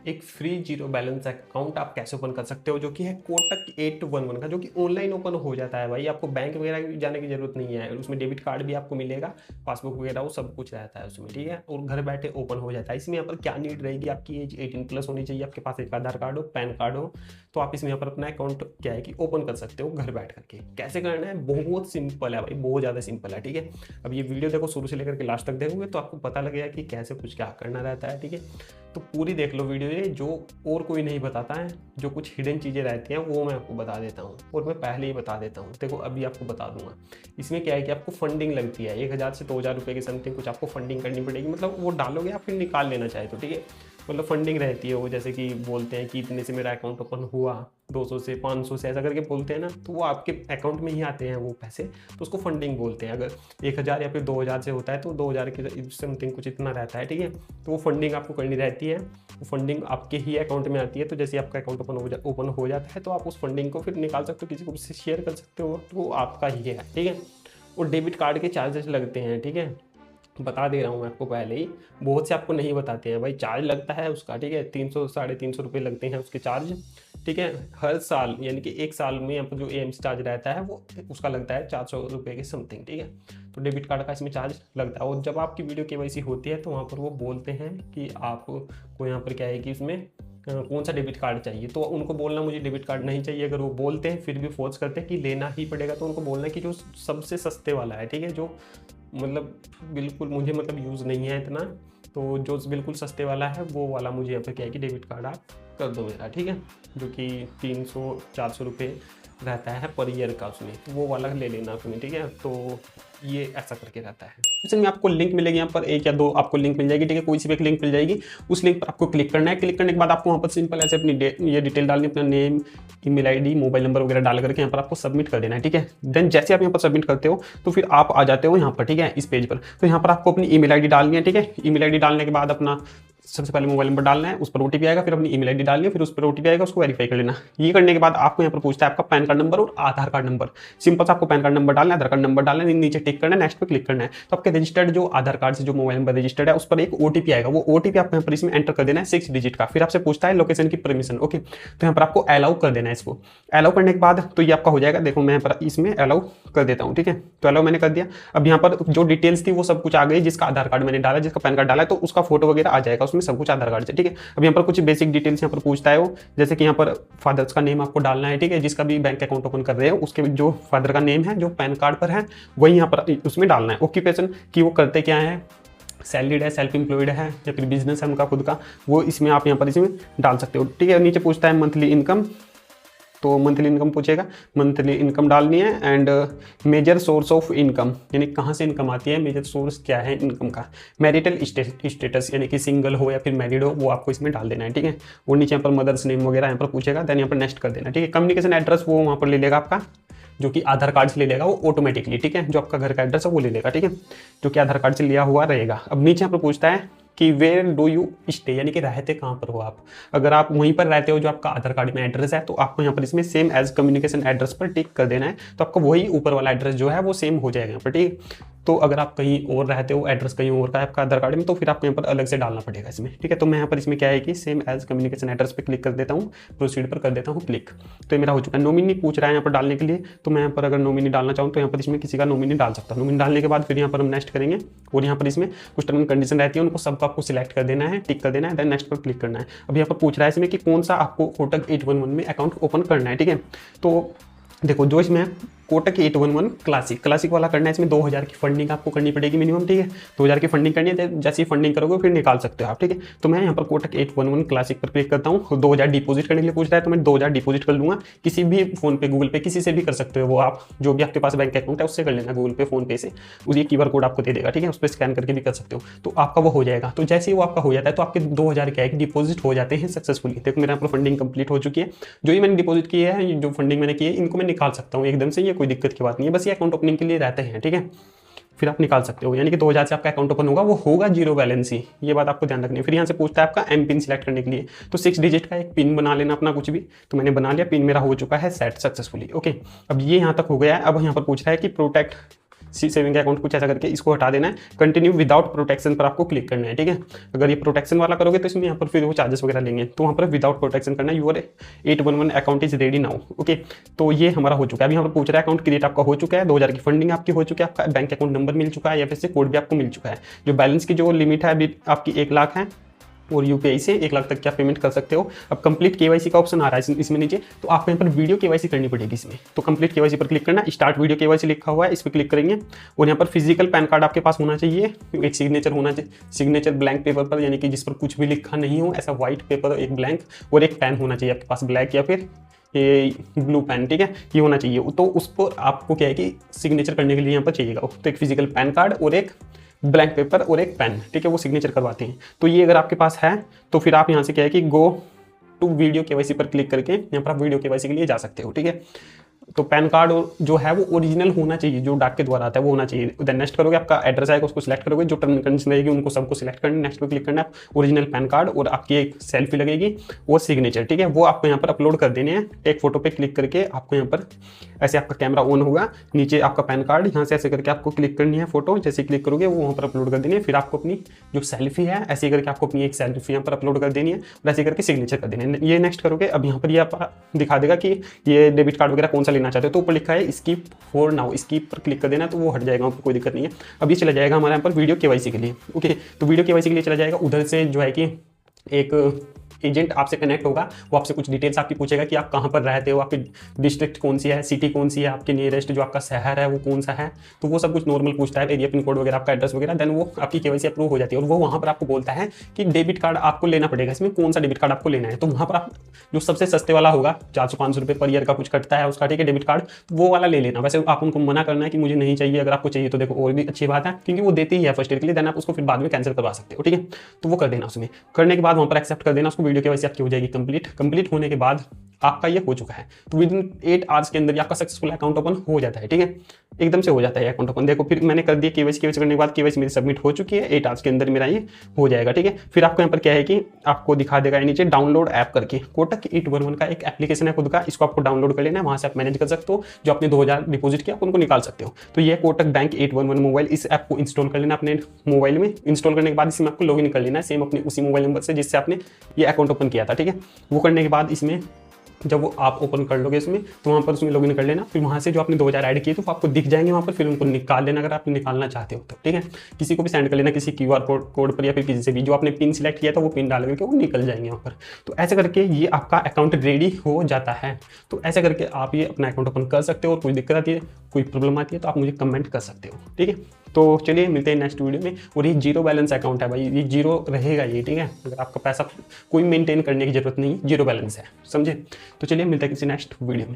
एक free zero balance account आप कैसे ओपन कर सकते हो, जो कि है कोटक 811 का, जो कि ऑनलाइन ओपन हो जाता है भाई। आपको बैंक वगैरह जाने की जरूरत नहीं है। उसमें डेबिट कार्ड भी आपको मिलेगा, पासबुक वगैरह वो सब कुछ रहता है उसमें, ठीक है। और घर बैठे ओपन हो जाता है। इसमें यहाँ पर क्या नीड रहेगी, आपकी एज 18+ होनी चाहिए, आपके पास एक आधार कार्ड हो, पैन कार्ड हो, तो आप इसमें यहाँ पर अपना अकाउंट क्या है कि ओपन कर सकते हो घर बैठ करके। कैसे करना है, बहुत सिंपल है भाई, बहुत ज़्यादा सिंपल है, ठीक है। अब ये वीडियो देखो शुरू से लेकर के लास्ट तक देखोगे तो आपको पता लगेगा कि कैसे कुछ क्या करना रहता है, ठीक है। तो पूरी देख लो वीडियो, ये जो और कोई नहीं बताता है, जो कुछ हिडन चीज़ें रहती हैं वो मैं आपको बता देता हूँ, और मैं पहले ही बता देता हूँ। देखो अभी आपको बता दूंगा। इसमें क्या है कि आपको फंडिंग लगती है 1000 से 2000 रुपये की समथिंग कुछ आपको फंडिंग करनी पड़ेगी। मतलब वो डालोगे आप फिर निकाल लेना चाहे तो, ठीक है। मतलब फंडिंग रहती है वो, जैसे कि बोलते हैं कि इतने से मेरा अकाउंट ओपन हुआ, 200 से 500 से ऐसा करके बोलते हैं ना, तो वो आपके अकाउंट में ही आते हैं वो पैसे, तो उसको फंडिंग बोलते हैं। अगर 1000 या फिर 2000 से होता है तो 2000 के समथिंग कुछ इतना रहता है, ठीक है। तो वो फंडिंग आपको करनी रहती है, वो फंडिंग आपके ही अकाउंट में आती है। तो जैसे आपका अकाउंट ओपन हो जाता है तो आप उस फंडिंग को फिर निकाल सकते हो, किसी को भी शेयर कर सकते हो, तो वो आपका ही है, ठीक है। और डेबिट कार्ड के चार्जेस लगते हैं, ठीक है, बता दे रहा हूँ मैं आपको पहले ही। बहुत से आपको नहीं बताते हैं भाई, चार्ज लगता है उसका, ठीक है। 300 350 रुपये लगते हैं उसके चार्ज, ठीक है। हर साल यानी कि एक साल में यहाँ पर जो AMC चार्ज रहता है वो उसका लगता है 400 रुपये के समथिंग, ठीक है। तो डेबिट कार्ड का इसमें चार्ज लगता है। और जब आपकी वीडियो KYC होती है तो वहाँ पर वो बोलते हैं कि आपको यहाँ पर क्या है कि उसमें कौन सा डेबिट कार्ड चाहिए, तो उनको बोलना मुझे डेबिट कार्ड नहीं चाहिए। अगर वो बोलते हैं फिर भी फोर्स करते हैं कि लेना ही पड़ेगा, तो उनको बोलना कि जो सबसे सस्ते वाला है, ठीक है, जो मतलब बिल्कुल मुझे मतलब यूज़ नहीं है इतना, तो जो बिल्कुल सस्ते वाला है वो वाला मुझे यहाँ पर क्या है कि डेबिट कार्ड आप कर दो मेरा, ठीक है, जो कि 300-400 रुपये रहता है पर ईयर का उसमें, तो वो वाला ले लेना उसमें, ठीक है। तो ये ऐसा करके रहता है। इसमें आपको लिंक मिलेगी, यहाँ पर 1 या 2 आपको लिंक मिल जाएगी, ठीक है। कोई सी भी एक लिंक मिल जाएगी, उस लिंक पर आपको क्लिक करना है। क्लिक करने के बाद आपको वहाँ पर सिंपल ऐसे अपनी ये डिटेल डालनी, अपना name, email ID, mobile number वगैरह डाल करके यहाँ पर आपको सबमिट कर देना है, ठीक है। देन जैसे आप यहाँ पर सबमिट करते हो तो फिर आप आ जाते हो यहाँ पर, ठीक है, इस पेज पर। तो यहाँ पर आपको अपनी ईमेल ID डालनी है, ठीक है। ईमेल ID डालने के बाद अपना सबसे पहले मोबाइल नंबर डालना है, उस पर OTP आएगा, फिर अपनी ईमेल ID डालनी है, फिर उस पर OTP आएगा, उसको वेरीफाई कर लेना। ये करने के बाद आपको यहाँ पर पूछता है आपका पैन कार्ड नंबर और आधार कार्ड नंबर। सिंपल सा आपको पैन कार्ड नंबर डालना है, आधार कार्ड नंबर डालना है, नीचे टिक करना है, नेक्स्ट पे क्लिक करना है। तो आपके रजिस्टर्ड जो आधार कार्ड से जो मोबाइल नंबर रजिस्टर्ड है उस पर एक OTP आएगा, वो OTP आपको यहाँ पर इसमें एंटर कर देना है 6 डिजिट का। फिर आपसे पूछता है लोकेशन की परमिशन, ओके, तो यहाँ पर आपको अलाउ कर देना है इसको। अलाउ करने के बाद तो ये आपका हो जाएगा। देखो मैं इसमें अलाउ कर देता हूँ, ठीक है। तो अलाउ मैंने कर दिया। अब यहाँ पर जो डिटेल्स थी वो सब कुछ आ गई, जिसका आधार कार्ड मैंने डाला, जिसका पैन कार्ड डाला है, तो उसका फोटो वगैरह आ जाएगा उसमें सब कुछ आधार कार्ड से, ठीक है। अब यहाँ पर कुछ बेसिक डिटेल्स यहाँ पर पूछता है वो, जैसे कि यहाँ पर फादर्स का नेम आपको डालना है, ठीक है। जिसका भी बैंक अकाउंट ओपन कर रहे हो उसके जो फादर का नेम है जो पैन कार्ड पर है वही यहाँ पर उसमें डालना है। ऑक्यूपेशन की वो करते क्या है, सैलरीड है, सेल्फ एम्प्लॉयड है या फिर बिजनेस है उनका खुद का, वो इसमें आप यहाँ पर इसमें डाल सकते हो, ठीक है। नीचे पूछता है मंथली इनकम, तो मंथली इनकम पूछेगा, मंथली इनकम डालनी है। And major source of income, यानी कहाँ से इनकम आती है, मेजर सोर्स क्या है इनकम का। मैरिटल स्टेटस यानी कि सिंगल हो या फिर मैरिड हो, वो आपको इसमें डाल देना है, ठीक है। और नीचे यहाँ पर मदर्स नेम वगैरह यहाँ पर पूछेगा, देन यहाँ पर नेक्स्ट कर देना, ठीक है। कम्युनिकेशन एड्रेस वो वहाँ पर ले लेगा आपका, जो कि आधार कार्ड से ले लेगा वो ऑटोमेटिकली, ठीक है। जो आपका घर का एड्रेस है वो ले लेगा, ठीक है, जो कि आधार कार्ड से लिया हुआ रहेगा। अब नीचे यहाँ पर पूछता है कि वेयर डू यू स्टे, यानी कि रहते कहाँ पर हो आप। अगर आप वहीं पर रहते हो जो आपका आधार कार्ड में एड्रेस है, तो आपको यहाँ पर इसमें सेम एज कम्युनिकेशन एड्रेस पर टिक कर देना है, तो आपको वही ऊपर वाला एड्रेस जो है वो सेम हो जाएगा यहाँ पर, ठीक है। तो अगर आप कहीं और रहते हो, एड्रेस कहीं और का है आपका आधार कार्ड में, तो फिर आपको यहाँ पर अलग से डालना पड़ेगा इसमें, ठीक है। तो मैं यहाँ पर इसमें क्या है कि सेम एज कम्युनिकेशन एड्रेस पे क्लिक कर देता हूँ, प्रोसीड पर कर देता हूँ क्लिक। तो ये मेरा हो चुका है। नॉमिनी पूछ रहा है यहाँ पर डालने के लिए, तो मैं यहाँ पर अगर नॉमिनी डालना चाहूँ तो यहाँ पर इसमें किसी का नॉमिनी डाल सकता हूँ। नॉमिनी डालने के बाद फिर यहाँ पर हम नेक्स्ट करेंगे, और यहाँ पर इसमें कुछ टर्म एंड कंडीशन रहती है, उनको सबको आपको सिलेक्ट कर देना है, टिक कर देना है, देन नेक्स्ट पर क्लिक करना है। अब यहाँ पर पूछ रहा है इसमें कि कौन सा आपको कोटक 811 में अकाउंट ओपन करना है, ठीक है। तो देखो जो इसमें कोटक 811 क्लासिक वाला करना है, इसमें 2000 की फंडिंग आपको करनी पड़ेगी मिनिमम, ठीक है। 2000 की फंडिंग करनी है, जैसे ही फंडिंग करोगे फिर निकाल सकते हो आप, ठीक है। तो मैं यहाँ पर कोटक 811 क्लासिक पर क्लिक करता हूँ। 2000 डिपॉजिट करने के लिए पूछ रहा है, तो मैं 2000 डिपॉजिट कर लूँगा। किसी भी फोन पे, गूगल पे, किसी से भी कर सकते हो, वो आप जो भी आपके पास बैंक अकाउंट है उससे कर लेना, गूगल पे, फोन पे से। उसी QR कोड आपको दे देगा, ठीक है, उस पर स्कैन करके भी कर सकते हो, तो आपका वो हो जाएगा। तो जैसे ही वो आपका हो जाता है तो आपके 2000 क्या है कि डिपॉजिट हो जाते हैं सक्सेसफुली। देखो मेरा यहाँ पर फंडिंग कंप्लीट हो चुकी है। जो ही मैंने डिपॉजिट किया है, जो फंडिंग मैंने की है, इनको मैं निकाल सकता हूँ एकदम से, ये कोई दिक्कत की बात नहीं है। बस ये अकाउंट ओपनिंग के लिए रहते हैं, ठीक है। फिर आप निकाल सकते हो, यानी कि 2000 से आपका अकाउंट ओपन होगा, वो होगा जीरो बैलेंस ही, ये बात आपको ध्यान रखनी है। फिर यहाँ से पूछता है आपका M पिन सिलेक्ट करने के लिए, तो 6 डिजिट का एक पिन बना लेना अपना कुछ भी। तो मैंने बना लिया, पिन मेरा हो चुका है सेट सक्सेसफुली, ओके। अब ये यहाँ तक हो गया है। अब यहाँ पर पूछ रहा है कि प्रोटेक्ट सेविंग अकाउंट कुछ ऐसा करके इसको हटा देना है। कंटिन्यू विदाउट प्रोटेक्शन पर आपको क्लिक करना है, ठीक है। अगर ये प्रोटेक्शन वाला करोगे तो इसमें यहाँ पर फिर वो चार्जेस वगैरह लेंगे, तो वहाँ पर विदाउट प्रोटेक्शन करना है। Your 811 account is ready now, okay. तो ये हमारा हो चुका है। अभी यहाँ पर पूछ रहा है अकाउंट क्रिएट आपका हो चुका है, 2000 की फंडिंग आपकी हो चुकी है, आपका बैंक अकाउंट नंबर मिल चुका है, या फिर से कोड भी आपको मिल चुका है। जो बैलेंस की जो लिमिट है अभी आपकी 1 लाख है, और यूपीआई से 1 लाख तक क्या पेमेंट कर सकते हो। अब कंप्लीट केवाईसी का ऑप्शन आ रहा है इसमें नीचे, तो आपको यहाँ पर वीडियो केवाईसी करनी पड़ेगी इसमें। तो कंप्लीट केवाईसी पर क्लिक करना, स्टार्ट वीडियो केवाईसी लिखा हुआ है, इस पर क्लिक करेंगे और यहाँ पर फिजिकल पैन कार्ड आपके पास होना चाहिए, एक सिग्नेचर होना चाहिए, सिग्नेचर ब्लैंक पेपर पर, यानी कि जिस पर कुछ भी लिखा नहीं हो, ऐसा व्हाइट पेपर एक ब्लैंक, और एक पेन होना चाहिए आपके पास ब्लैक या फिर ये ब्लू पेन, ठीक है, ये होना चाहिए। तो उस पर आपको क्या है कि सिग्नेचर करने के लिए यहाँ पर चाहिएगा, तो एक फिजिकल पैन कार्ड और एक ब्लैंक पेपर और एक पेन, ठीक है, वो सिग्नेचर करवाते हैं। तो ये अगर आपके पास है तो फिर आप यहाँ से क्या है कि गो टू वीडियो केवाईसी पर क्लिक करके यहाँ पर आप वीडियो केवाईसी के लिए जा सकते हो, ठीक है। तो पैन कार्ड जो है वो ओरिजिनल होना चाहिए, जो डाक के द्वारा आता है वो होना चाहिए। देन नेक्स्ट करोगे, आपका एड्रेस आएगा उसको सिलेक्ट करोगे, जो टर्म एंड कंडीशन रहेगी उनको सबको सिलेक्ट करना, नेक्स्ट पे क्लिक करना है। ओरिजिनल पैन कार्ड और आपकी एक सेल्फी लगेगी और सिग्नेचर, ठीक है, वो आपको यहाँ पर अपलोड कर देने हैं। टेक फोटो पे क्लिक करके आपको यहाँ पर ऐसे आपका कैमरा ऑन होगा, नीचे आपका पैन कार्ड, यहाँ से ऐसे करके आपको क्लिक करनी है फोटो, जैसे क्लिक करोगे वो वहाँ पर अपलोड कर देनी है। फिर आपको अपनी जो सेल्फी है ऐसे करके आपको अपनी एक सेल्फी यहाँ पर अपलोड कर देनी है और ऐसे करके सिग्नेचर कर देनी है। ये नेक्स्ट करोगे, अब यहाँ पर ये आप दिखा देगा कि ये डेबिट कार्ड वगैरह कौन सा लेना चाहते हो, तो ऊपर लिखा है स्कीप फॉर नाउ, स्कीप पर क्लिक कर देना, तो वो हट जाएगा, वहाँ पर कोई दिक्कत नहीं है। अब ये चला जाएगा हमारे यहाँ पर वीडियो केवाईसी के लिए, ओके। तो वीडियो केवाईसी के लिए चला जाएगा, उधर से जो है कि एक एजेंट आपसे कनेक्ट होगा, वो आपसे कुछ डिटेल्स आपकी पूछेगा कि आप कहाँ पर रहते हो, आपकी डिस्ट्रिक्ट कौन सी है, सिटी कौन सी है, आपके नियरेस्ट जो आपका शहर है वो कौन सा है, तो वो सब कुछ नॉर्मल पूछता है, एरिया पिन कोड वगैरह, आपका एड्रेस वगैरह। देन वो आपकी केवाईसी अप्रूव हो जाती है और वो वहाँ पर आपको बोलता है कि डेबिट कार्ड आपको लेना पड़ेगा, इसमें कौन सा डेबिट कार्ड आपको लेना है। तो वहाँ पर आप जो सबसे सस्ते वाला होगा, 400-500 रुपये पर ईयर का कुछ कटता है उसका, ठीक है, डेबिट कार्ड, तो वो वाला ले लेना। वैसे आप उनको मना करना है कि मुझे नहीं चाहिए, अगर आपको चाहिए तो देखो और भी अच्छी बात है, क्योंकि वो देती ही है फर्स्ट ईयर के लिए, देन आप उसको फिर बाद में कैंसिल करवा सकते हो, ठीक है। तो वो कर देना, उसमें करने के बाद वहाँ पर एक्सेप्ट कर देना उसको, वीडियो केवाईसी आपकी हो जाएगी कंप्लीट होने के बाद आपका ये हो चुका है। तो विद इन 8 आवर्स के अंदर आपका सक्सेसफुल अकाउंट ओपन हो जाता है, ठीक है, एकदम से हो जाता है अकाउंट ओपन। देखो फिर मैंने कर दिया केवाईसी करने के बाद केवाईसी मेरी सबमिट हो चुकी है, 8 आवर्स के अंदर मेरा ये हो जाएगा, ठीक है। फिर आपको यहाँ पर क्या है कि आपको दिखा देगा नीचे डाउनलोड ऐप करके, कोटक 811 का एक एप्लीकेशन है खुद का, इसको आपको डाउनलोड कर लेना है, वहाँ से आप मैनेज कर सकते हो, जो आपने 2000 डिपॉजिट किया उनको निकाल सकते हो। तो ये कोटक बैंक 811 मोबाइल, इस ऐप को इंस्टॉल कर लेना अपने मोबाइल में। इंस्टॉल करने के बाद इसमें आपको लॉगिन कर लेना है सेम अपने उसी मोबाइल नंबर से जिससे आपने ये अकाउंट ओपन किया था, ठीक है। वो करने के बाद इसमें जब वो आप ओपन कर लोगे इसमें, तो वहाँ पर उसमें लॉगिन कर लेना। फिर वहाँ से जो आपने 2000 ऐड किए तो आपको दिख जाएंगे वहाँ पर, फिर उनको निकाल लेना अगर आप निकालना चाहते हो तो, ठीक है। किसी को भी सेंड कर लेना, किसी QR कोड पर या फिर किसी से भी, जो आपने पिन सिलेक्ट किया था वो पिन डाल करके वो निकल जाएंगे वहाँ पर। तो ऐसे करके ये आपका अकाउंट रेडी हो जाता है। तो ऐसे करके आप ये अपना अकाउंट ओपन कर सकते हो, और कोई दिक्कत आती है, कोई प्रॉब्लम आती है तो आप मुझे कमेंट कर सकते हो, ठीक है। तो चलिए मिलते हैं नेक्स्ट वीडियो में। और ये जीरो बैलेंस अकाउंट है भाई, ये जीरो रहेगा ये, ठीक है। अगर आपका पैसा कोई मेंटेन करने की जरूरत नहीं, जीरो बैलेंस है, समझे। तो चलिए मिलते हैं किसी नेक्स्ट वीडियो में।